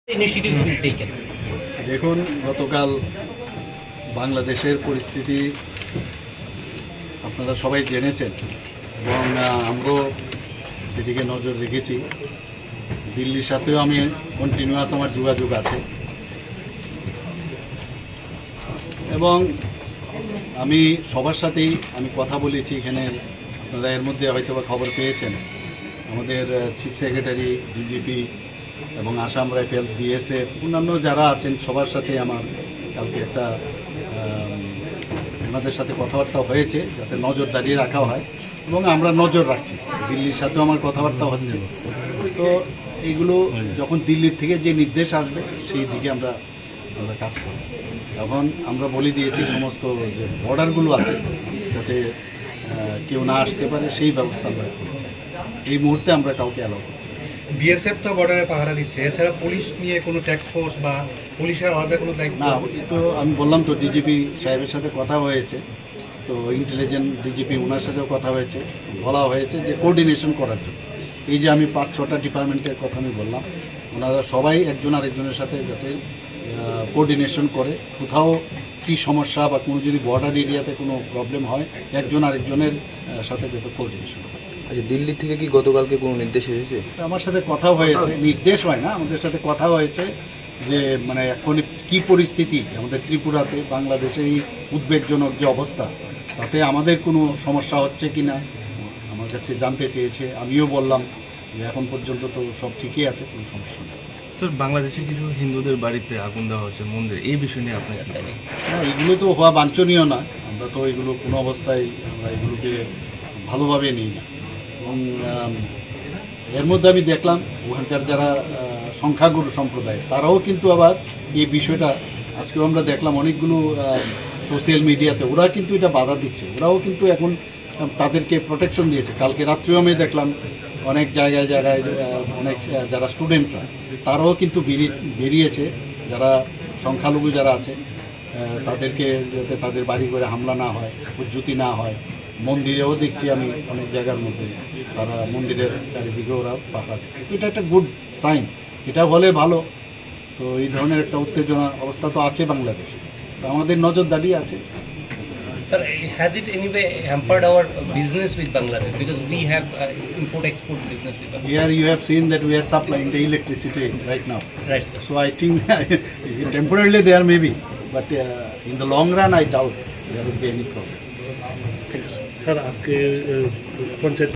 initiatives will be taken? দেখুন, গতকাল বাংলাদেশের পরিস্থিতি আপনারা সবাই জেনেছেন এবং আমরাও সেদিকে নজর রেখেছি। দিল্লির সাথেও আমি কন্টিনিউয়াস আমার যোগাযোগ আছে এবং আমি সবার সাথেই আমি কথা বলেছি। এখানে আপনারা এর মধ্যে হয়তো বা খবর পেয়েছেন, আমাদের চিফ সেক্রেটারি, ডিজিপি এবং আসাম রাইফেলস, বিএসএফ, অন্যান্য যারা আছেন সবার সাথে আমার কালকে একটা ওনাদের সাথে কথাবার্তা হয়েছে যাতে নজরদারি রাখা হয় এবং আমরা নজর রাখছি। দিল্লির সাথেও আমার কথাবার্তা হচ্ছে। তো এইগুলো যখন দিল্লির থেকে যে নির্দেশ আসবে সেই দিকে আমরা কাজ করব। এখন আমরা বলে দিয়েছি সমস্ত যে বর্ডারগুলো আছে যাতে কেউ না আসতে পারে সেই ব্যবস্থা আমরা করছি। এই মুহূর্তে আমরা কাউকে অ্যালাউ করছি। বিএসএফ তো বর্ডারে পাহারা দিচ্ছে, এছাড়া পুলিশ নিয়ে কোনো ট্যাক্স ফোর্স বা পুলিশের আলাদা কোনো দায়িত্ব? না, তো আমি বললাম তো ডিজিপি সাহেবের সাথে কথা হয়েছে, তো ইন্টেলিজেন্ট ডিজিপি ওনার সাথেও কথা হয়েছে, বলা হয়েছে যে কোঅর্ডিনেশন করার জন্য। এই যে আমি 5-6টা ডিপার্টমেন্টের কথা আমি বললাম, ওনারা সবাই একজন আরেকজনের সাথে যাতে কোঅর্ডিনেশন করে, কোথাও কী সমস্যা বা কোনো যদি বর্ডার এরিয়াতে কোনো প্রবলেম হয় একজন আরেকজনের সাথে যাতে কোঅর্ডিনেশন করে। আচ্ছা, দিল্লি থেকে কি গতকালকে কোনো নির্দেশ এসেছে? আমার সাথে কথা হয়েছে, নির্দেশ হয় না, আমাদের সাথে কথা হয়েছে যে মানে এখন কী পরিস্থিতি আমাদের ত্রিপুরাতে, বাংলাদেশে এই উদ্বেগজনক যে অবস্থা, তাতে আমাদের কোনো সমস্যা হচ্ছে কি না আমার কাছে জানতে চেয়েছে। আমিও বললাম যে এখন পর্যন্ত তো সব ঠিকই আছে, কোনো সমস্যা নেই। স্যার, বাংলাদেশে কিছু হিন্দুদের বাড়িতে আগুন দেওয়া হচ্ছে মন্দির, এই বিষয় নিয়ে আপনি কি বলেন? না, এগুলো তো হওয়া বাঞ্ছনীয় না। আমরা তো এগুলো কোনো অবস্থায় আমরা এগুলোকে ভালোভাবে নিই না। এবং এর মধ্যে আমি দেখলাম ওখানকার যারা সংখ্যাগুরু সম্প্রদায় তারাও কিন্তু আবার এই বিষয়টা, আজকেও আমরা দেখলাম অনেকগুলো সোশ্যাল মিডিয়াতে ওরা কিন্তু এটা বাধা দিচ্ছে। ওরাও কিন্তু এখন তাদেরকে প্রোটেকশন দিয়েছে। কালকে রাত্রেও আমি দেখলাম অনেক জায়গায় অনেক যারা স্টুডেন্টরা তারাও কিন্তু বেরিয়েছে, যারা সংখ্যালঘু যারা আছে তাদেরকে যাতে তাদের বাড়ি করে হামলা না হয়, উজ্জুতি না হয়। মন্দিরেও দেখছি আমি অনেক জায়গার মধ্যে তারা মন্দিরের চারিদিকে ওরা পাহারা দিচ্ছে। তো এটা একটা গুড সাইন, এটা হলে ভালো। তো এই ধরনের একটা উত্তেজনা অবস্থা তো আছে বাংলাদেশে, তো আমাদের নজরদারি আছে। Sir, has it anyway hampered our business with Bangladesh? Because we have import-export business with Bangladesh. Here you have seen that we are supplying the electricity right now. Right, sir. So I think temporarily there may be, but in the long run I doubt there will be any problem. Sir, আজকে পঞ্চায়েত